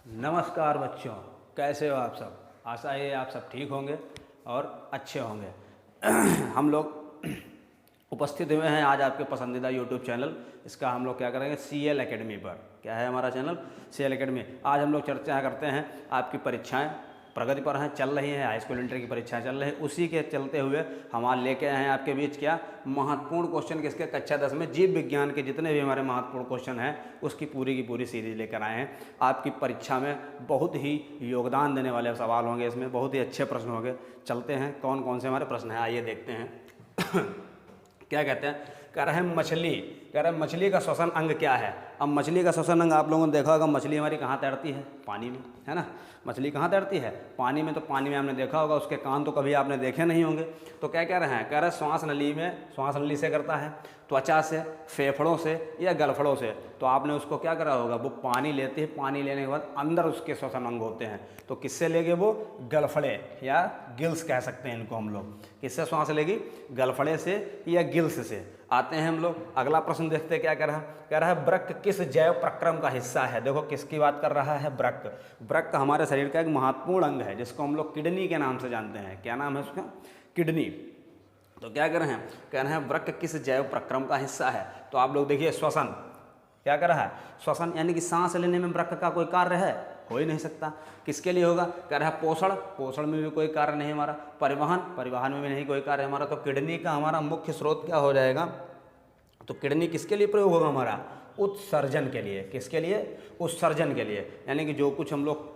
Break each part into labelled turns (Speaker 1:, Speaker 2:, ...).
Speaker 1: नमस्कार बच्चों, कैसे हो आप सब। आशा है आप सब ठीक होंगे और अच्छे होंगे। हम लोग उपस्थित हुए हैं आज आपके पसंदीदा यूट्यूब चैनल, इसका हम लोग क्या करेंगे, CL एकेडमी पर। क्या है हमारा चैनल? CL academy. आज हम लोग चर्चा करते हैं आपकी परीक्षाएं प्रगति पर हैं, चल रही हैं, हाई स्कूल इंटर की परीक्षाएं चल रही हैं। उसी के चलते हुए हमारे लेके आए हैं आपके बीच क्या महत्वपूर्ण क्वेश्चन, किसके? कक्षा 10 में जीव विज्ञान के जितने भी हमारे महत्वपूर्ण क्वेश्चन हैं उसकी पूरी की पूरी सीरीज लेकर आए हैं। आपकी परीक्षा में बहुत ही योगदान देने वाले सवाल होंगे, इसमें बहुत ही अच्छे प्रश्न होंगे। चलते हैं कौन कौन से हमारे प्रश्न हैं, आइए देखते हैं। क्या कहते हैं? कह रहे हैं मछली, कह रहे हैं मछली का श्वसन अंग क्या है। अब मछली का श्वसन अंग आप लोगों ने देखा होगा, मछली हमारी कहाँ तैरती है? पानी में, है ना। मछली कहाँ तैरती है? पानी में। तो पानी में आपने देखा होगा, उसके कान तो कभी आपने देखे नहीं होंगे। तो क्या कह रहे हैं? कह रहे हैं श्वास नली में, श्वास नली से करता है, त्वचा से, फेफड़ों से या गलफड़ों से। तो आपने उसको क्या करा होगा, वो पानी लेती है, पानी लेने के बाद अंदर उसके श्वसन अंग होते हैं। तो किससे लेंगे वो? गलफड़े या गिल्स कह सकते हैं इनको हम लोग। किससे श्वास लेगी? गलफड़े से या गिल्स से। आते हैं हम लोग, अगला प्रश्न देखते हैं क्या कह रहा है। कह रहा है वृक्क किस जैव प्रक्रम का हिस्सा है। देखो किसकी बात कर रहा है? वृक्क। वृक्क हमारे शरीर का एक महत्वपूर्ण अंग है जिसको हम लोग किडनी के नाम से जानते हैं। क्या नाम है उसका? किडनी। तो क्या कर रहे हैं? कह रहे हैं वृक्क किस जैव प्रक्रम का हिस्सा है। तो आप लोग देखिए, श्वसन क्या कर रहा है? श्वसन, यानी कि सांस लेने में वृक्क का कोई कार्य है? हो ही नहीं सकता। किसके लिए होगा? कह रहा है पोषण, पोषण में भी कोई कार्य नहीं हमारा। परिवहन, परिवहन में भी नहीं कोई कार्य हमारा। तो किडनी का हमारा मुख्य स्रोत क्या हो जाएगा? तो किडनी किसके लिए प्रयोग होगा हमारा? उत्सर्जन के लिए। किसके लिए? उत्सर्जन के लिए, यानी कि जो कुछ हम लोग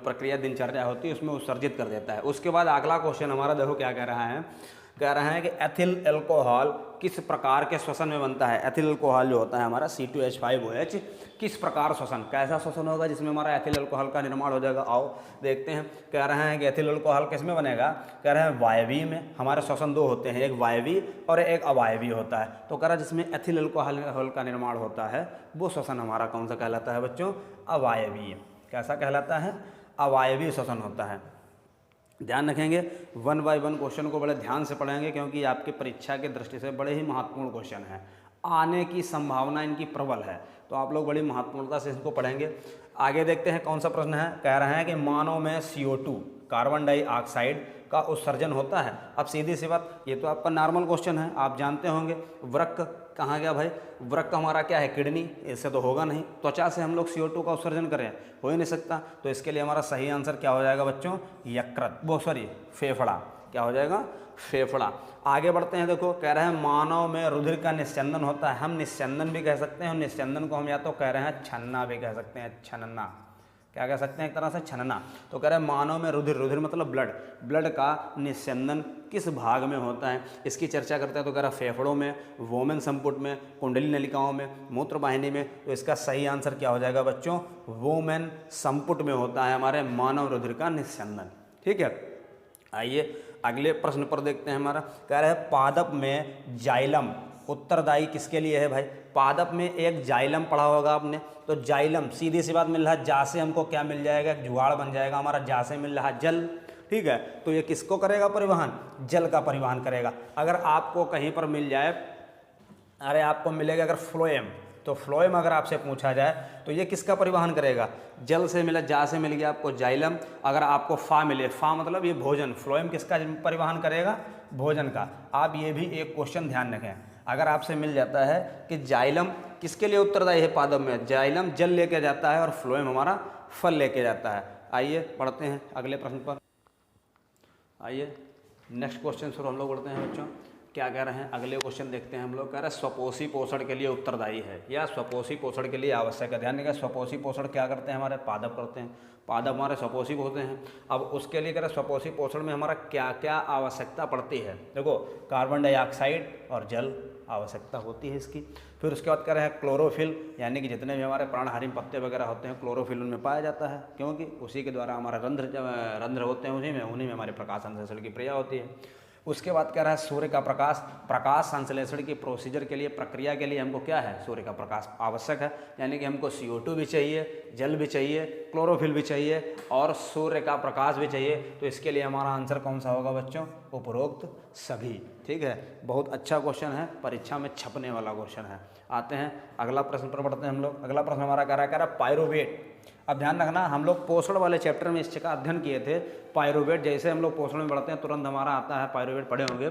Speaker 1: प्रक्रिया दिनचर्या होती है उसमें उत्सर्जित कर देता है। उसके बाद अगला क्वेश्चन हमारा देखो क्या कह रहा है। कह रहा है कि एथिल अल्कोहल किस प्रकार के श्वसन में बनता है। एथिल अल्कोहल जो होता है हमारा C2H5OH, किस प्रकार श्वसन, कैसा श्वसन होगा जिसमें हमारा एथिल अल्कोहल का निर्माण हो जाएगा? आओ देखते हैं। कह रहे हैं कि एथिल अल्कोहल किस में बनेगा? कह रहे हैं वायवीय में। हमारे श्वसन दो होते हैं, एक वायवीय और एक अवायवीय होता है। तो कह रहा है जिसमें एथिल अल्कोहल का निर्माण होता है वो श्वसन हमारा कौन सा कहलाता है बच्चों? अवायवीय। कैसा कहलाता है? अवायवीय श्वसन होता है। ध्यान रखेंगे, 1 बाय 1 क्वेश्चन को बड़े ध्यान से पढ़ेंगे क्योंकि आपकी परीक्षा की दृष्टि से बड़े ही महत्वपूर्ण क्वेश्चन हैं। आने की संभावना इनकी प्रबल है, तो आप लोग बड़ी महत्वपूर्णता से इसको पढ़ेंगे। आगे देखते हैं कौन सा प्रश्न है। कह रहे हैं कि मानव में CO2 कार्बन डाइऑक्साइड का उत्सर्जन होता है। अब सीधी सी बात, ये तो आपका नॉर्मल क्वेश्चन है, आप जानते होंगे। वृक्क कहाँ गया भाई? वृक्क हमारा क्या है? किडनी। इससे तो होगा नहीं। त्वचा से हम लोग CO2 का उत्सर्जन करें? हो ही नहीं सकता। तो इसके लिए हमारा सही आंसर क्या हो जाएगा बच्चों? यकृत, वो सॉरी फेफड़ा। क्या हो जाएगा? फेफड़ा। आगे बढ़ते हैं, देखो कह रहे हैं मानव में रुधिर का निस्यंदन होता है। हम निस्यंदन भी कह सकते हैं, और निस्यंदन को हम या तो कह रहे हैं छन्ना भी कह सकते हैं। छनना, क्या कह सकते हैं? एक तरह से छनना। तो कह रहे हैं मानव में रुधिर, रुधिर मतलब ब्लड, ब्लड का निस्यंदन किस भाग में होता है, इसकी चर्चा करते हैं। तो कह रहा है फेफड़ों में, वोमेन संपुट में, कुंडली नलिकाओं में, मूत्र वाहिनी में। तो इसका सही आंसर क्या हो जाएगा बच्चों? वोमेन संपुट में होता है हमारे मानव रुधिर का निस्यंदन। ठीक है, आइए अगले प्रश्न पर देखते हैं। हमारा कह रहा है पादप में जाइलम उत्तरदायी किसके लिए है भाई? पादप में एक जाइलम पढ़ा होगा आपने। तो जाइलम, सीधी सी बात, मिल रहा है जा से हमको क्या मिल जाएगा? जुगाड़ बन जाएगा हमारा। जा से मिल रहा है जल। ठीक है, तो ये किसको करेगा परिवहन? जल का परिवहन करेगा। अगर आपको कहीं पर मिल जाए, अरे आपको मिलेगा अगर फ्लोएम, तो फ्लोएम अगर आपसे पूछा जाए तो ये किसका परिवहन करेगा? जल से मिला, जा से मिल गया आपको जाइलम। अगर आपको फा मिले, फा मतलब ये भोजन, फ्लोएम किसका परिवहन करेगा? भोजन का। आप ये भी एक क्वेश्चन ध्यान रखें, अगर आपसे मिल जाता है कि जाइलम किसके लिए उत्तरदायी है पादप में, जाइलम जल लेके जाता है और फ्लोएम हमारा फल लेके जाता है। आइए पढ़ते हैं अगले प्रश्न पर। आइए नेक्स्ट क्वेश्चन पर हम लोग बढ़ते हैं बच्चों। क्या कह रहे हैं? अगले क्वेश्चन देखते हैं हम लोग। कह रहे हैं स्वपोषी पोषण के लिए उत्तरदायी है या स्वपोषी पोषण के लिए आवश्यक है। ध्यान देगा, स्वपोषी पोषण क्या करते हैं? हमारे पादप करते हैं। पादप हमारे स्वपोषी होते हैं। अब उसके लिए कह रहे हैं स्वपोषी पोषण में हमारा क्या क्या आवश्यकता पड़ती है। देखो कार्बन डाइऑक्साइड और जल आवश्यकता होती है इसकी। फिर उसके बाद कह रहे हैं क्लोरोफिल, यानी कि जितने भी हमारे प्राणहारी पत्ते वगैरह होते हैं क्लोरोफिल उनमें पाया जाता है, क्योंकि उसी के द्वारा हमारा रंध्र होते हैं, उन्हीं में हमारे प्रकाश संश्लेषण की क्रिया होती है। उसके बाद कह रहा है सूर्य का प्रकाश, प्रकाश संश्लेषण की प्रोसीजर के लिए, प्रक्रिया के लिए हमको क्या है? सूर्य का प्रकाश आवश्यक है। यानी कि हमको CO2 भी चाहिए, जल भी चाहिए, क्लोरोफिल भी चाहिए और सूर्य का प्रकाश भी चाहिए। तो इसके लिए हमारा आंसर कौन सा होगा बच्चों? उपरोक्त सभी। ठीक है, बहुत अच्छा क्वेश्चन है, परीक्षा में छपने वाला क्वेश्चन है। आते हैं अगला प्रश्न पर बढ़ते हैं हम लोग। अगला प्रश्न हमारा कह रहा है पायरुवेट अब ध्यान रखना, हम लोग पोषण वाले चैप्टर में इसका अध्ययन किए थे पायरुवेट। जैसे हम लोग पोषण में बढ़ते हैं तुरंत हमारा आता है पायरुवेट, पढ़े होंगे।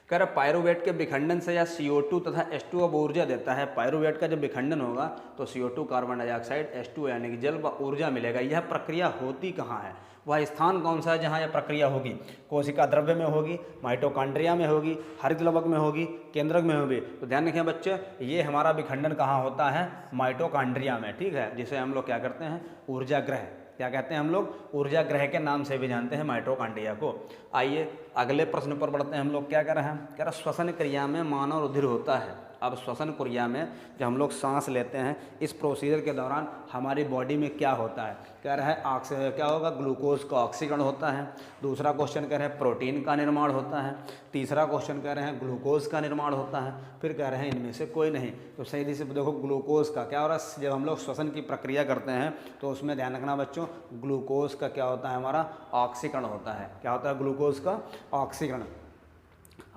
Speaker 1: कह रहा पायरुवेट के विखंडन से या CO2 तथा H2O ऊर्जा देता है। पायरुवेट का जब विखंडन होगा तो CO2 कार्बन डाइऑक्साइड, H2O यानी कि जल व ऊर्जा मिलेगा। यह प्रक्रिया होती कहाँ है, वह स्थान कौन सा है जहाँ यह प्रक्रिया होगी? कोशिका द्रव्य में होगी, माइटोकॉन्ड्रिया में होगी, हरित लवक में होगी, केंद्रक में होगी। तो ध्यान रखें बच्चे, ये हमारा विखंडन कहाँ होता है? माइटोकॉन्ड्रिया में, ठीक है, जिसे हम लोग क्या करते हैं? ऊर्जा ग्रह, क्या कहते हैं हम लोग? ऊर्जा ग्रह के नाम से भी जानते हैं माइटोकॉन्ड्रिया को। आइए अगले प्रश्न पर बढ़ते हैं हम लोग। क्या कह रहे हैं? कह रहा श्वसन क्रिया में मानव रुधिर होता है। अब श्वसन क्रिया में जब हम लोग सांस लेते हैं, इस प्रोसीजर के दौरान हमारी बॉडी में क्या होता है? कह रहा है क्या होगा? ग्लूकोज का ऑक्सीकरण होता है। दूसरा क्वेश्चन कह रहे हैं प्रोटीन का निर्माण होता है। तीसरा क्वेश्चन कह रहे हैं ग्लूकोज का निर्माण होता है। फिर कह रहे हैं इनमें से कोई नहीं। तो सही से देखो, ग्लूकोज का क्या हो रहा है? जब हम लोग श्वसन की प्रक्रिया करते हैं तो उसमें ध्यान रखना बच्चों, ग्लूकोज का क्या होता है? हमारा ऑक्सीकरण होता है। क्या होता है? ग्लूकोज का ऑक्सीकरण।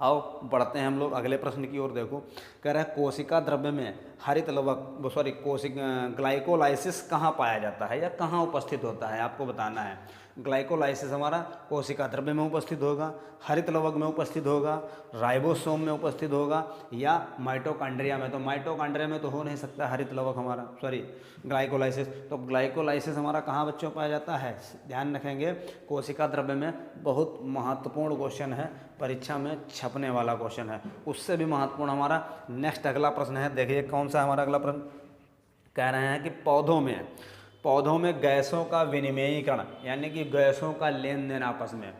Speaker 1: आओ बढ़ते हैं हम लोग अगले प्रश्न की ओर। देखो, कह रहा है कोशिका द्रव्य में हरित लवक ग्लाइकोलाइसिस कहाँ पाया जाता है या कहाँ उपस्थित होता है? आपको बताना है। ग्लाइकोलाइसिस हमारा कोशिका द्रव्य में उपस्थित होगा, हरित लवक में उपस्थित होगा, राइबोसोम में उपस्थित होगा या माइटोकॉन्ड्रिया में। तो माइटोकॉन्ड्रिया में तो हो नहीं सकता हरित लवक हमारा, ग्लाइकोलाइसिस। तो ग्लाइकोलाइसिस हमारा कहाँ बच्चों पाया जाता है? ध्यान रखेंगे, कोशिका द्रव्य में। बहुत महत्वपूर्ण क्वेश्चन है, परीक्षा में छपने वाला क्वेश्चन है। उससे भी महत्वपूर्ण हमारा नेक्स्ट अगला प्रश्न है। देखिए कौन सा हमारा अगला प्रश्न? कह रहे हैं कि पौधों में गैसों का विनिमयीकरण, यानी कि गैसों का लेन देन आपस में,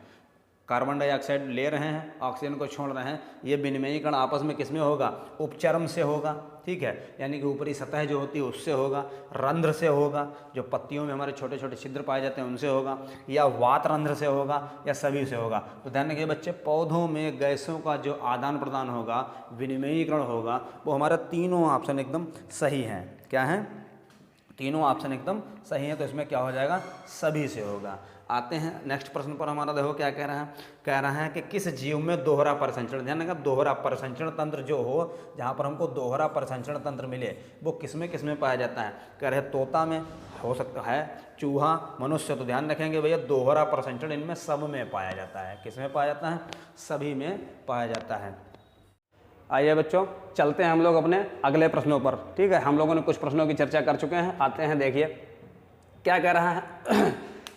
Speaker 1: कार्बन डाइऑक्साइड ले रहे हैं, ऑक्सीजन को छोड़ रहे हैं, ये विनिमयीकरण आपस में किसमें होगा? उपचर्म से होगा, ठीक है, यानी कि ऊपरी सतह जो होती है उससे होगा, रंध्र से होगा, जो पत्तियों में हमारे छोटे छोटे छिद्र पाए जाते हैं उनसे होगा, या वात रंध्र से होगा, या सभी से होगा। तो ध्यान रखिए बच्चे, पौधों में गैसों का जो आदान प्रदान होगा, विनिमयीकरण होगा, वो हमारा तीनों ऑप्शन एकदम सही हैं। क्या है? तीनों ऑप्शन एकदम सही है। तो इसमें क्या हो जाएगा? सभी से होगा। आते हैं नेक्स्ट प्रश्न पर हमारा। देखो क्या कह रहा है? कह रहा है कि किस जीव में दोहरा परिसंचरण, ध्यान रखना, दोहरा परिसंचरण तंत्र जो हो, जहाँ पर हमको दोहरा परिसंचरण तंत्र मिले, वो किसमें पाया जाता है? कह रहे तोता में हो सकता है, चूहा, मनुष्य। तो ध्यान रखेंगे भैया, दोहरा परिसंचरण इनमें सब में पाया जाता है। किसमें पाया जाता है? सभी में पाया जाता है। आइए बच्चों, चलते हैं हम लोग अपने अगले प्रश्नों पर, ठीक है। हम लोगों ने कुछ प्रश्नों की चर्चा कर चुके हैं। आते हैं, देखिए क्या कह रहा है?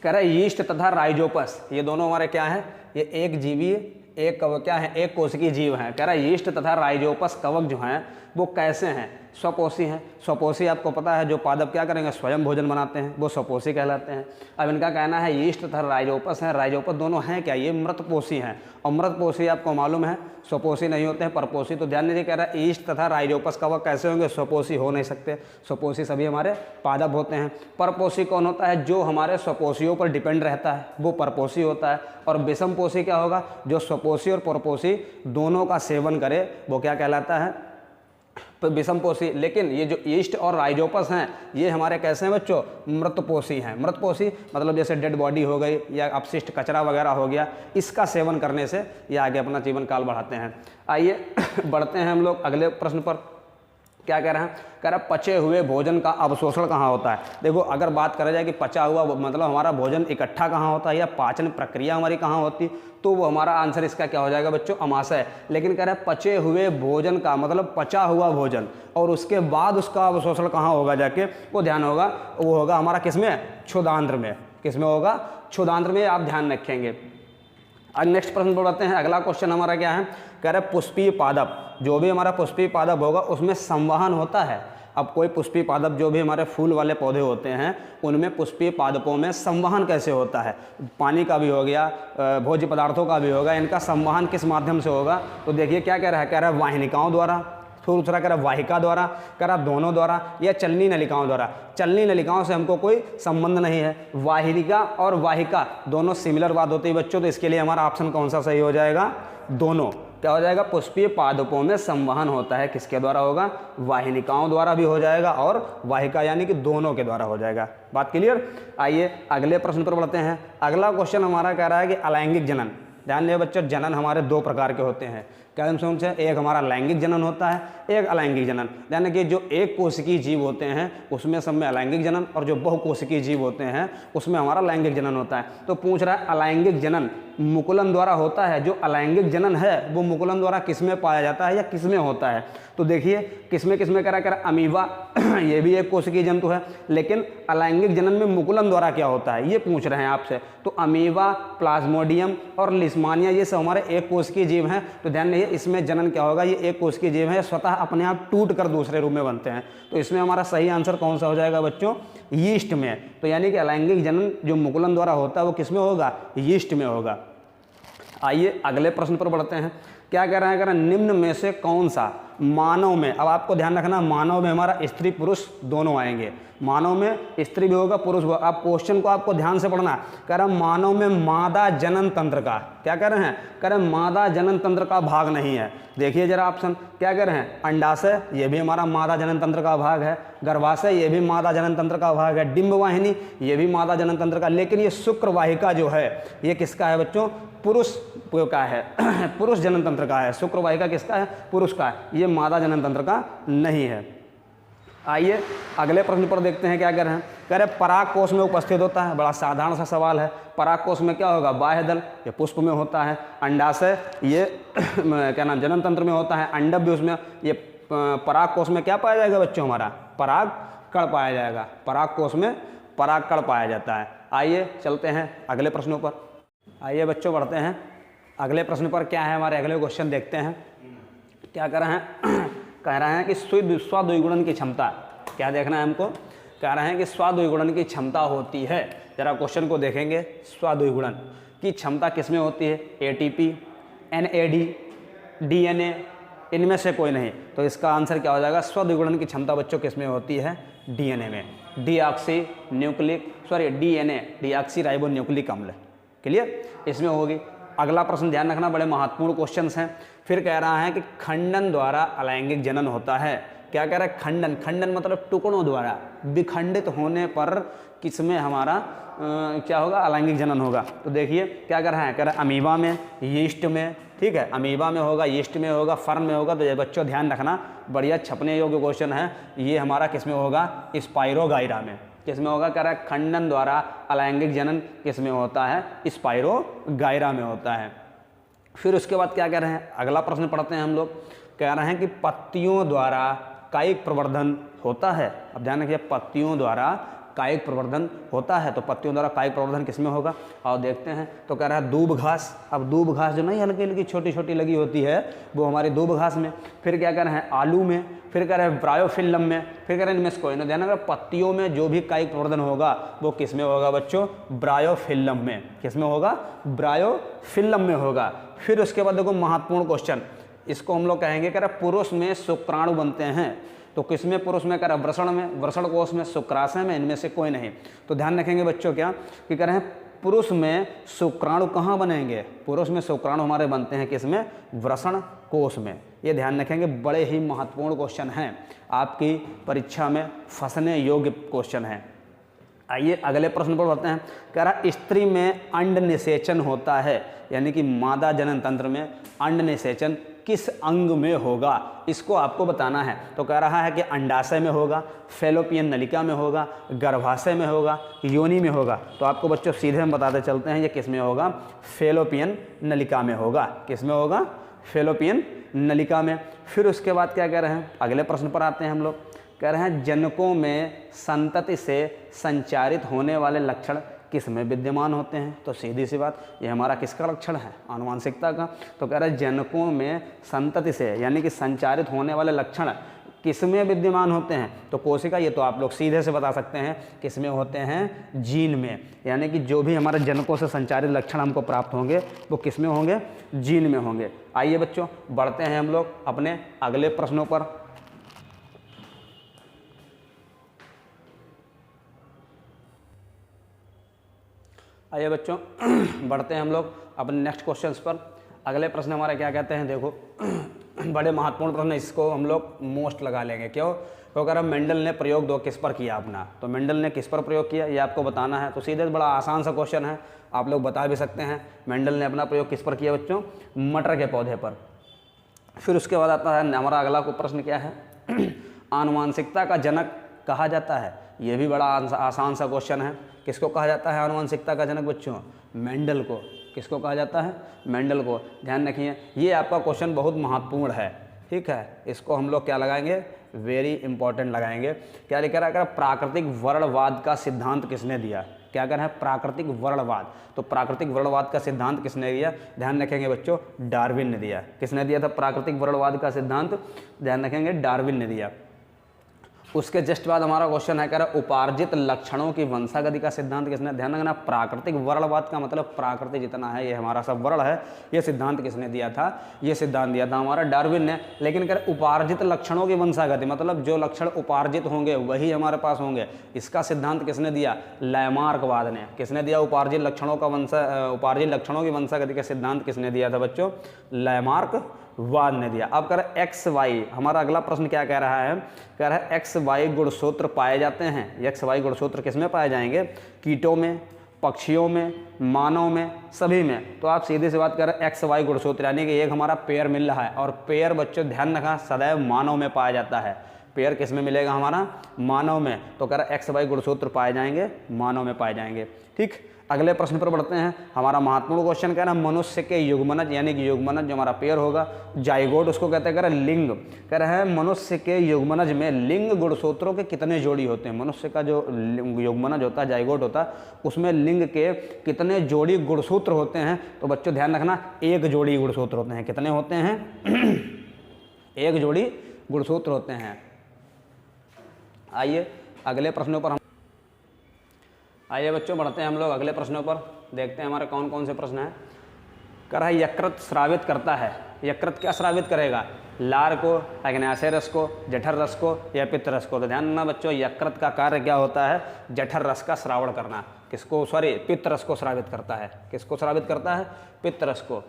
Speaker 1: कह रहा है यीस्ट तथा राइजोपस, ये दोनों हमारे क्या है? ये एक जीवी, एक क्या है? एक कोशिकीय जीव हैं। कह रहा है यीस्ट तथा राइजोपस कवक जो हैं वो कैसे हैं? स्वपोषी हैं। स्वपोषी आपको पता है, जो पादप क्या करेंगे? स्वयं भोजन बनाते हैं, वो स्वपोषी कहलाते हैं। अब इनका कहना है यीस्ट तथा राइजोपस हैं। राइजोपस दोनों हैं क्या? ये मृतपोषी हैं। और मृतपोषी आपको मालूम है स्वपोषी नहीं होते हैं, परपोषी। तो ध्यान दीजिए, कह रहा है यीस्ट तथा राइजोपस कवक कैसे होंगे? स्वपोषी हो नहीं सकते। स्वपोषी सभी हमारे पादप होते हैं। परपोषी कौन होता है? जो हमारे स्वपोषियों पर डिपेंड रहता है, वो परपोषी होता है। और विषमपोषी क्या होगा? जो स्वपोषी और परपोषी दोनों का सेवन करे, वो क्या कहलाता है? विषमपोषी। लेकिन ये जो यीस्ट और राइजोपस हैं, ये हमारे कैसे हैं बच्चों? मृतपोषी हैं। मृतपोषी मतलब जैसे डेड बॉडी हो गई या अपशिष्ट कचरा वगैरह हो गया, इसका सेवन करने से ये आगे अपना जीवन काल बढ़ाते हैं। आइए बढ़ते हैं हम लोग अगले प्रश्न पर। क्या कह रहे हैं? कह रहा है पचे हुए भोजन का अवशोषण कहाँ होता है? देखो, अगर बात करा जाए कि पचा हुआ मतलब हमारा भोजन इकट्ठा कहाँ होता है या पाचन प्रक्रिया हमारी कहाँ होती, तो वो हमारा आंसर इसका क्या हो जाएगा बच्चों? अमाशय। लेकिन कह रहा है पचे हुए भोजन का मतलब पचा हुआ भोजन, और उसके बाद उसका अवशोषण कहाँ होगा जाके? वो ध्यान होगा, वो होगा हमारा किसमें? क्षुदांत्र में। किसमें होगा? क्षुदांत्र में। आप ध्यान रखेंगे। आज नेक्स्ट प्रश्न पर बढ़ते हैं। अगला क्वेश्चन हमारा क्या है? कह रहे पुष्पीय पादप, जो भी हमारा पुष्पीय पादप होगा उसमें संवहन होता है। अब कोई पुष्पीय पादप, जो भी हमारे फूल वाले पौधे होते हैं, उनमें पुष्पीय पादपों में संवहन कैसे होता है? पानी का भी हो गया, भोज्य पदार्थों का भी होगा, इनका संवहन किस माध्यम से होगा? तो देखिए क्या कह रहा है? कह रहा है वाहिनिकाओं द्वारा। फिर दूसरा कह रहा वाहिका द्वारा, कह रहा दोनों द्वारा, या चलनी नलिकाओं द्वारा। चलनी नलिकाओं से हमको कोई संबंध नहीं है। वाहिका और वाहिका दोनों सिमिलर बात होती है बच्चों, तो इसके लिए हमारा ऑप्शन कौन सा सही हो जाएगा? दोनों। क्या हो जाएगा? पुष्पीय पादपों में संवहन होता है, किसके द्वारा होगा? वाहिनिकाओं द्वारा भी हो जाएगा और वाहिका यानी कि दोनों के द्वारा हो जाएगा। बात क्लियर? आइए अगले प्रश्न पर बढ़ते हैं। अगला क्वेश्चन हमारा कह रहा है कि अलैंगिक जनन। ध्यान दें बच्चों, जनन हमारे दो प्रकार के होते हैं। कैल्शियम से एक हमारा लैंगिक जनन होता है, एक अलैंगिक जनन। यानी कि जो एक कोशिकीय जीव होते हैं उसमें सब में अलैंगिक जनन, और जो बहुकोशिकीय जीव होते हैं उसमें हमारा लैंगिक जनन होता है। तो पूछ रहा है अलैंगिक जनन मुकुलन द्वारा होता है, जो अलैंगिक जनन है वो मुकुलन द्वारा किसमें पाया जाता है या किसमें होता है? तो देखिए किसमें करा अमीबा ये भी एक कोशिकीय जंतु है, लेकिन अलैंगिक जनन में मुकुलन द्वारा क्या होता है ये पूछ रहे हैं आपसे। तो अमीबा, प्लाज्मोडियम और लिस्मानिया ये सब हमारे एक कोशिकीय जीव हैं। तो ध्यान रखिए इसमें जनन क्या होगा, ये एक कोशिकीय जीव है, स्वतः अपने आप टूट कर दूसरे रूप में बनते हैं। तो इसमें हमारा सही आंसर कौन सा हो जाएगा बच्चों? यीस्ट में। तो यानी कि अलैंगिक जनन जो मुकुलन द्वारा होता है वो किसमें होगा? यीस्ट में होगा। आइए अगले प्रश्न पर बढ़ते हैं। क्या कह रहे हैं? कह रहे हैं निम्न में से कौन सा मानव में, अब आपको ध्यान रखना मानव में हमारा स्त्री पुरुष दोनों आएंगे, मानव में स्त्री भी होगा पुरुष भी होगा। आप क्वेश्चन को आपको ध्यान से पढ़ना। कह रहे हैं मानव में मादा जनन तंत्र का, क्या कह रहे हैं? कह रहे हैं मादा जनन तंत्र का भाग नहीं है। देखिए जरा ऑप्शन क्या कह रहे हैं? अंडाशय ये भी हमारा मादा जनन तंत्र का भाग है, गर्भाशय ये भी मादा जनन तंत्र का भाग है, डिंब वाहिनी ये भी मादा जनन तंत्र का, लेकिन ये शुक्र वाहिका जो है ये किसका है बच्चों? पुरुष का है पुरुष जनन तंत्र का है। शुक्र वाहिका किसका है? पुरुष का है, ये मादा जनन तंत्र का नहीं है। आइए अगले प्रश्न पर देखते हैं क्या कह रहे हैं। कह रहे पराग कोश में उपस्थित होता है, बड़ा साधारण सा सवाल है। पराग कोश में क्या होगा? बाह्य दल, ये पुष्प में होता है। अंडाशय ये क्या नाम जनन तंत्र में होता है। अंडक भी उसमें, ये पराग कोश में क्या पाया जाएगा बच्चों? हमारा पराग कण पाया जाएगा। पराग कोश में पराग कण पाया जाता है। आइए चलते हैं अगले प्रश्नों पर। आइए बच्चों बढ़ते हैं अगले प्रश्न पर। क्या है हमारे अगले क्वेश्चन देखते हैं। क्या कर रहे हैं? कह रहे हैं कि स्वाद्विगुणन की क्षमता, क्या देखना है हमको? कह रहे हैं कि स्वाद्विगुणन की क्षमता होती है। जरा क्वेश्चन को देखेंगे। स्वाद्विगुणन की क्षमता किसमें होती है? एटीपी, एनएडी, डीएनए, इनमें से कोई नहीं। तो इसका आंसर क्या हो जाएगा? स्वाद्विगुणन की क्षमता बच्चों किसमें होती है? डीएनए में। डीएनए डीऑक्सी राइबो न्यूक्लिक अम्ल। क्लियर? इसमें होगी। अगला प्रश्न ध्यान रखना, बड़े महत्वपूर्ण क्वेश्चंस हैं। फिर कह रहा है कि खंडन द्वारा अलैंगिक जनन होता है। क्या कह रहा है? खंडन, खंडन मतलब टुकड़ों द्वारा विखंडित होने पर किसमें हमारा क्या होगा? अलैंगिक जनन होगा। तो देखिए क्या कर रहा है? कह रहा है अमीबा में, यीस्ट में, ठीक है, अमीबा में होगा, यीस्ट में होगा, फर्न में होगा। तो ये बच्चों ध्यान रखना, बढ़िया छपने योग्य क्वेश्चन है। ये हमारा किसमें होगा? स्पाइरोगाइरा में। किसमें होगा? कह रहा है खंडन द्वारा अलैंगिक जनन किसमें होता है? स्पाइरोगाइरा में होता है। फिर उसके बाद क्या कह रहे हैं? अगला प्रश्न पढ़ते हैं हम लोग। कह रहे हैं कि पत्तियों द्वारा कायिक प्रवर्धन होता है। अब ध्यान रखिए, पत्तियों द्वारा कायिक प्रवर्धन होता है। तो पत्तियों द्वारा कायिक प्रवर्धन किसमें होगा? और देखते हैं। तो कह रहा है दूब घास। अब दूब घास जो नहीं हल्की हल्की छोटी छोटी लगी होती है वो हमारी दूब घास में। फिर क्या कह रहे हैं? आलू में। फिर कह रहे हैं ब्रायोफिल्म में। फिर कह रहे हैं इनमें से कोई ना। ध्यान रखना, पत्तियों में जो भी कायिक प्रवर्धन होगा वो किसमें होगा बच्चों? ब्रायोफिल्म में। किसमें होगा? ब्रायोफिल्म में होगा। फिर उसके बाद देखो महत्वपूर्ण क्वेश्चन, इसको हम लोग कहेंगे। कह रहे पुरुष में शुक्राणु बनते हैं। तो किसमें पुरुष में? कह रहा वृषण में, वृषण कोश में, शुक्राशय में, इनमें से कोई नहीं। तो ध्यान रखेंगे बच्चों क्या कि कह रहे हैं पुरुष में शुक्राणु कहाँ बनेंगे? पुरुष में शुक्राणु हमारे बनते हैं किसमें? वृषण कोश में। ये ध्यान रखेंगे, बड़े ही महत्वपूर्ण क्वेश्चन हैं, आपकी परीक्षा में फंसने योग्य क्वेश्चन हैं। आइए अगले प्रश्न पर बढ़ते हैं। कह रहा स्त्री में अंड निषेचन होता है, यानी कि मादा जनन तंत्र में अंड निषेचन किस अंग में होगा? इसको आपको बताना है। तो कह रहा है कि अंडाशय में होगा, फैलोपियन नलिका में होगा, गर्भाशय में होगा, योनि में होगा। तो आपको बच्चों सीधे हम बताते चलते हैं ये किस में होगा? फैलोपियन नलिका में होगा। किस में होगा? फैलोपियन नलिका में। फिर उसके बाद क्या कह रहे हैं? अगले प्रश्न पर आते हैं हम लोग। कह रहे हैं जनकों में संतति से संचारित होने वाले लक्षण किस में विद्यमान होते हैं? तो सीधी सी बात, ये हमारा किसका लक्षण है? आनुवांशिकता का। तो कह रहे हैं जनकों में संतति से यानी कि संचारित होने वाले लक्षण किस में विद्यमान होते हैं? तो कोशिका, ये तो आप लोग सीधे से बता सकते हैं किस में होते हैं? जीन में। यानी कि जो भी हमारे जनकों से संचारित लक्षण हमको प्राप्त होंगे वो किस में होंगे? जीन में होंगे। आइए बच्चों बढ़ते हैं हम लोग अपने अगले प्रश्नों पर। आइए बच्चों बढ़ते हैं हम लोग अपने नेक्स्ट क्वेश्चंस पर। अगले प्रश्न हमारे क्या कहते हैं? देखो बड़े महत्वपूर्ण प्रश्न, इसको हम लोग मोस्ट लगा लेंगे। क्यों? क्योंकि अगर मेंडल ने प्रयोग दो किस पर किया अपना, तो मेंडल ने किस पर प्रयोग किया ये आपको बताना है। तो सीधे बड़ा आसान सा क्वेश्चन है, आप लोग बता भी सकते हैं। मेंडल ने अपना प्रयोग किस पर किया बच्चों? मटर के पौधे पर। फिर उसके बाद आता है हमारा अगला को प्रश्न क्या है, आनुवांशिकता का जनक कहा जाता है। ये भी बड़ा आसान सा क्वेश्चन है। किसको कहा जाता है आनुवांशिकता का जनक बच्चों? मेंडल को। किसको कहा जाता है? मेंडल को। ध्यान रखिए, ये आपका क्वेश्चन बहुत महत्वपूर्ण है, ठीक है। इसको हम लोग क्या लगाएंगे? वेरी इंपॉर्टेंट लगाएंगे। क्या लिखा है? प्राकृतिक वर्णवाद का सिद्धांत किसने दिया? क्या कर है? प्राकृतिक वर्णवाद। तो प्राकृतिक वर्णवाद का सिद्धांत किसने दिया? ध्यान रखेंगे बच्चों, डार्विन ने दिया। किसने दिया था प्राकृतिक वर्णवाद का सिद्धांत? ध्यान रखेंगे, डार्विन ने दिया। उसके जस्ट बाद हमारा क्वेश्चन है, कह रहा उपार्जित लक्षणों की वंशागति का सिद्धांत किसने? ध्यान रखना, प्राकृतिक वर्णवाद का मतलब प्राकृतिक जितना है, ये हमारा सब वर्ण है, ये सिद्धांत किसने दिया था? ये सिद्धांत दिया था हमारा डार्विन ने। लेकिन कह रहे उपार्जित लक्षणों की वंशागति, मतलब जो लक्षण उपार्जित होंगे वही हमारे पास होंगे, इसका सिद्धांत किसने दिया? लैमार्कवाद ने। किसने दिया? उपार्जित लक्षणों की वंशागति का सिद्धांत किसने दिया था बच्चों? लैमार्कवाद ने दिया। अब कह रहे एक्स वाई, हमारा अगला प्रश्न क्या कह रहा है? कह रहा है एक्स वाई गुणसूत्र पाए जाते हैं। एक्स वाई गुणसूत्र किसमें पाए जाएंगे? कीटों में, पक्षियों में, मानव में, सभी में। तो आप सीधी सी बात कर रहे हैं एक्स वाई गुणसूत्र, यानी कि एक हमारा पेयर मिल रहा है, और पेयर बच्चों ध्यान रखना सदैव मानव में पाया जाता है। पेयर किस में मिलेगा? हमारा मानव में। तो कह रहा है एक्स वाई गुणसूत्र पाए जाएंगे, मानव में पाए जाएंगे, ठीक। अगले प्रश्न पर बढ़ते हैं। हमारा महत्वपूर्ण क्वेश्चन कह रहा है मनुष्य के युग्मनज, यानी कि युग्मनज जो हमारा पेयर होगा, जाइगोट उसको कहते हैं, कह रहा है लिंग। कह रहा है मनुष्य के युग्मनज में लिंग गुणसूत्रों के कितने जोड़ी होते हैं? मनुष्य का जो युग्मनज होता है, जाइगोट होता है, उसमें लिंग के कितने जोड़ी गुणसूत्र होते हैं? तो बच्चों ध्यान रखना, एक जोड़ी गुणसूत्र होते हैं। कितने होते हैं? एक जोड़ी गुणसूत्र होते हैं। आइए अगले प्रश्नों पर आइए बच्चों बढ़ते हैं हम लोग अगले प्रश्नों पर। देखते हैं हमारे कौन कौन से प्रश्न हैं। कह रहा है यकृत स्रावित करता है। यकृत क्या स्रावित करेगा? लार को, अग्न्याशय रस को, जठर रस को या पित्त रस को? तो ध्यान रखना बच्चों, यकृत का कार्य क्या होता है? जठर रस का श्रावण करना। किसको? सॉरी, पित्त रस को स्रावित करता है। किसको स्रावित करता है? पित्त रस को।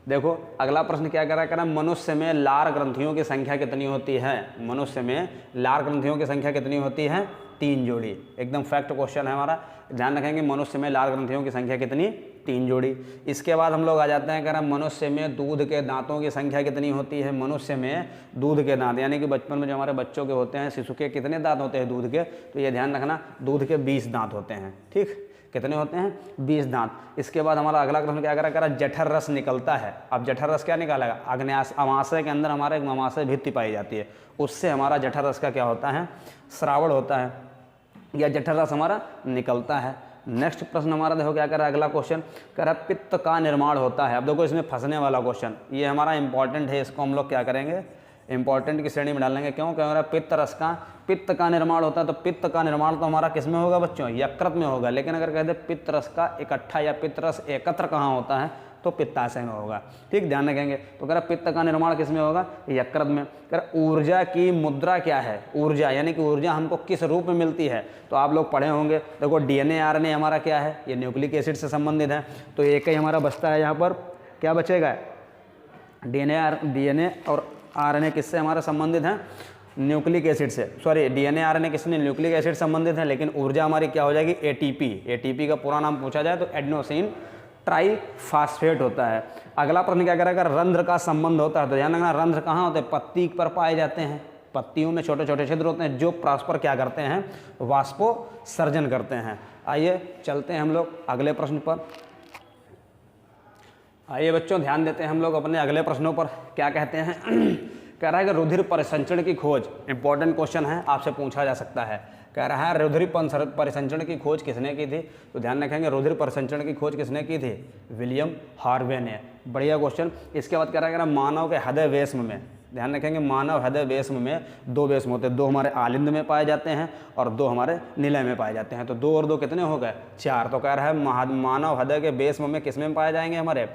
Speaker 1: देखो अगला प्रश्न क्या कर रहा है? मनुष्य में लार ग्रंथियों की संख्या कितनी होती है? मनुष्य में लार ग्रंथियों की संख्या कितनी होती है? 3 जोड़ी। एकदम फैक्ट क्वेश्चन है हमारा, ध्यान रखेंगे। मनुष्य में लार ग्रंथियों की संख्या कितनी? 3 जोड़ी। इसके बाद हम लोग आ जाते हैं, कह रहा है मनुष्य में दूध के दांतों की संख्या कितनी होती है? मनुष्य में दूध के दांत, यानी कि बचपन में जो हमारे बच्चों के होते हैं, शिशु के कितने दांत होते हैं दूध के? तो ये ध्यान रखना, दूध के 20 दांत होते हैं, ठीक। कितने होते हैं? 20 दांत। इसके बाद हमारा अगला प्रश्न क्या कह रहा है? जठर रस निकलता है। अब जठर रस क्या निकालेगा? अमाशय के अंदर हमारे एक अमाशय भित्ति पाई जाती है, उससे हमारा जठर रस का क्या होता है? श्रावण होता है, या जठर रस हमारा निकलता है। नेक्स्ट प्रश्न हमारा देखो क्या कर रहा है? अगला क्वेश्चन कह रहा है पित्त का निर्माण होता है। अब देखो इसमें फंसने वाला क्वेश्चन, ये हमारा इंपॉर्टेंट है, इसको हम लोग क्या करेंगे? इंपॉर्टेंट की श्रेणी में डालेंगे। क्यों? कह रहा है पित्त का निर्माण होता है। तो पित्त का निर्माण तो हमारा किस में होगा बच्चों? यकृत में होगा। लेकिन अगर कहते पित्त रस का इकट्ठा या पित्त रस एकत्र कहाँ होता है? तो पित्ताशय में होगा, ठीक, ध्यान रखेंगे। तो कह रहा पित्त का निर्माण किस में होगा? यकृत में। कह रहा ऊर्जा की मुद्रा क्या है? ऊर्जा यानी कि ऊर्जा हमको किस रूप में मिलती है? तो आप लोग पढ़े होंगे, देखो डीएनए आरएनए हमारा क्या है? ये न्यूक्लिक एसिड से संबंधित है। तो एक ही हमारा बचता है यहाँ पर, क्या बचेगा? डीएनए और आरएनए किससे हमारा संबंधित है? न्यूक्लिक एसिड से। सॉरी, डीएनए आरएनए किसने? न्यूक्लिक एसिड संबंधित है। लेकिन ऊर्जा हमारी क्या हो जाएगी? एटीपी। एटीपी का पूरा नाम पूछा जाए तो एडेनोसिन ट्राइफॉस्फेट होता है। अगला प्रश्न क्या करेगा? रंध्र का संबंध होता है। तो ध्यान रखना, रंध्र कहाँ होते हैं? पत्ती पर पाए जाते हैं। पत्तियों में छोटे छोटे छिद्र होते हैं जो परस्पर क्या करते हैं? वाष्पोत्सर्जन करते हैं। आइए चलते हैं हम लोग अगले प्रश्न पर। आइए बच्चों ध्यान देते हैं हम लोग अपने अगले प्रश्नों पर। क्या कहते हैं? कह रहा है कि रुधिर परिसंचरण की खोज, इंपॉर्टेंट क्वेश्चन है, आपसे पूछा जा सकता है। कह रहा है रुधिर परिसंचरण की खोज किसने की थी? तो ध्यान रखेंगे, रुधिर परिसंचरण की खोज किसने की थी? विलियम हार्वे ने। बढ़िया क्वेश्चन। इसके बाद कह रहा है मानव के हृदय वेश्म में, ध्यान रखेंगे, मानव हृदय वेश्म में 2 वेश्म होते हैं। 2 हमारे आलिंद में पाए जाते हैं और 2 हमारे निलय में पाए जाते हैं। तो 2 और 2 कितने हो गए? 4। तो कह रहा है मानव हृदय के वेश्म में किसमें पाए जाएंगे? हमारे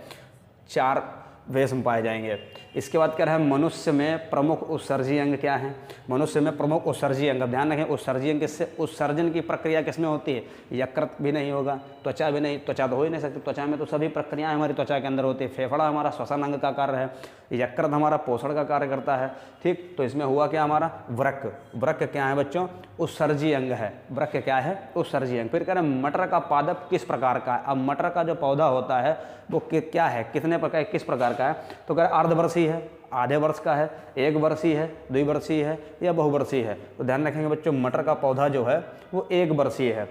Speaker 1: 4 वेश्म पाए जाएंगे। इसके बाद कह रहा है मनुष्य में प्रमुख उत्सर्जी अंग क्या है? मनुष्य में प्रमुख उत्सर्जी अंग, ध्यान रखें, उत्सर्जी अंग किससे? उत्सर्जन की प्रक्रिया किसमें होती है? यकृत भी नहीं होगा, त्वचा भी नहीं, त्वचा तो हो ही नहीं सकती, त्वचा में तो सभी प्रक्रियाएं हमारी त्वचा के अंदर होती है। फेफड़ा हमारा श्वसन अंग का कार्य है, यकृत हमारा पोषण का कार्य करता है, ठीक। तो इसमें हुआ क्या हमारा? वृक्क। वृक्क क्या है बच्चों? उत्सर्जी अंग है। वृक्क क्या है? उत्सर्जी अंग। फिर कह रहे हैं मटर का पादप किस प्रकार का है? अब मटर का जो पौधा होता है वो क्या है? कितने प्रकार, किस प्रकार का है? तो कह रहे अर्धवर्षीय है। आधे वर्ष का है, 1 वर्षीय है, 2 वर्षीय है या बहुवर्षीय है। तो ध्यान रखेंगे बच्चों, मटर का पौधा जो है वो 1 वर्षीय है।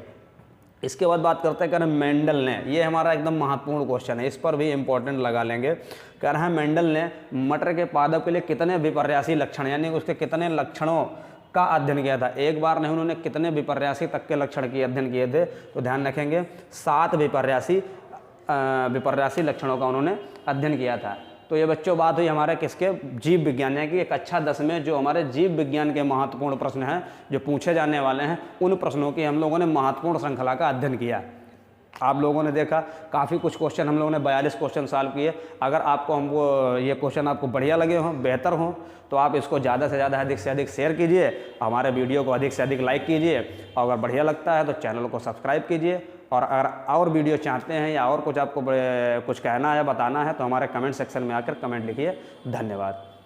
Speaker 1: इसके बाद बात करते हैं, कह रहे हैं मेंडल ने, ये हमारा एकदम महत्वपूर्ण क्वेश्चन है, इस पर भी इंपॉर्टेंट लगा लेंगे। कह रहे हैं मेंडल ने मटर के पादप के लिए कितने विपर्यासी लक्षण, यानी उसके कितने लक्षणों का अध्ययन किया था। एक बार नहीं, उन्होंने कितने विपर्यासी तक के लक्षण की अध्ययन किए थे। तो ध्यान रखेंगे 7 विपर्यासी लक्षणों का उन्होंने अध्ययन किया था। तो ये बच्चों बात हुई हमारे किसके, जीव विज्ञान, यानी कि एक कक्षा 10 में जो हमारे जीव विज्ञान के महत्वपूर्ण प्रश्न हैं जो पूछे जाने वाले हैं, उन प्रश्नों की हम लोगों ने महत्वपूर्ण श्रृंखला का अध्ययन किया। आप लोगों ने देखा काफ़ी कुछ क्वेश्चन हम लोगों ने 42 क्वेश्चन सॉल्व किए। अगर आपको हमको ये क्वेश्चन आपको बढ़िया लगे हों, बेहतर हों, तो आप इसको ज़्यादा से ज़्यादा अधिक से अधिक शेयर कीजिए, हमारे वीडियो को अधिक से अधिक लाइक कीजिए, और अगर बढ़िया लगता है तो चैनल को सब्सक्राइब कीजिए। और अगर और वीडियो चाहते हैं या और कुछ आपको कुछ कहना है, बताना है, तो हमारे कमेंट सेक्शन में आकर कमेंट लिखिए। धन्यवाद।